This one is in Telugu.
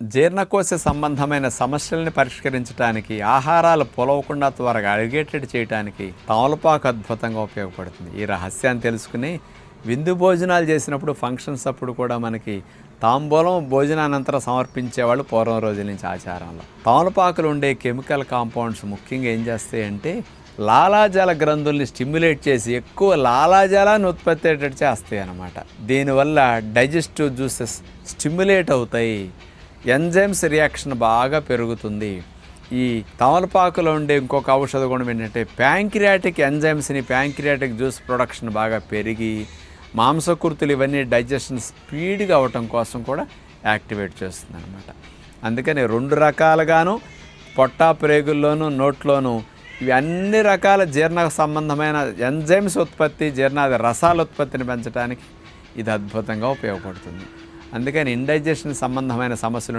జీర్ణకోశ సంబంధమైన సమస్యల్ని పరిష్కరించడానికి, ఆహారాలు పొలవకుండా త్వరగా అరిగేటట్టు చేయడానికి తమలపాకు అద్భుతంగా ఉపయోగపడుతుంది. ఈ రహస్యాన్ని తెలుసుకుని విందు భోజనాలు చేసినప్పుడు, ఫంక్షన్స్ అప్పుడు కూడా మనకి తాంబూలం భోజనానంతరం సమర్పించేవాళ్ళు పూర్వం రోజుల నుంచి ఆచారంలో. తమలపాకులు ఉండే కెమికల్ కాంపౌండ్స్ ముఖ్యంగా ఏం చేస్తాయంటే లాలాజల గ్రంథుల్ని స్టిమ్యులేట్ చేసి ఎక్కువ లాలాజలాన్ని ఉత్పత్తి అయ్యేటట్టు చేస్తాయి అన్నమాట. దీనివల్ల డైజెస్టివ్ జ్యూసెస్ స్టిమ్యులేట్ అవుతాయి, ఎంజైమ్స్ రియాక్షన్ బాగా పెరుగుతుంది. ఈ తమలపాకులో ఉండే ఇంకొక ఔషధ గుణం ఏంటంటే ప్యాంక్రియాటిక్ ఎంజైమ్స్ని, ప్యాంక్రియాటిక్ జ్యూస్ ప్రొడక్షన్ బాగా పెరిగి మాంసకృతులు ఇవన్నీ డైజెషన్ స్పీడ్గా అవ్వటం కోసం కూడా యాక్టివేట్ చేస్తుంది అనమాట. అందుకని 2 రకాలుగాను పొట్ట ప్రేగుల్లోనూ నోట్లోనూ ఇవి అన్ని రకాల జీర్ణ సంబంధమైన ఎంజైమ్స్ ఉత్పత్తి, జీర్ణాది రసాల ఉత్పత్తిని పెంచడానికి ఇది అద్భుతంగా ఉపయోగపడుతుంది. అందుకని ఇండైజెషన్ సంబంధమైన సమస్యలు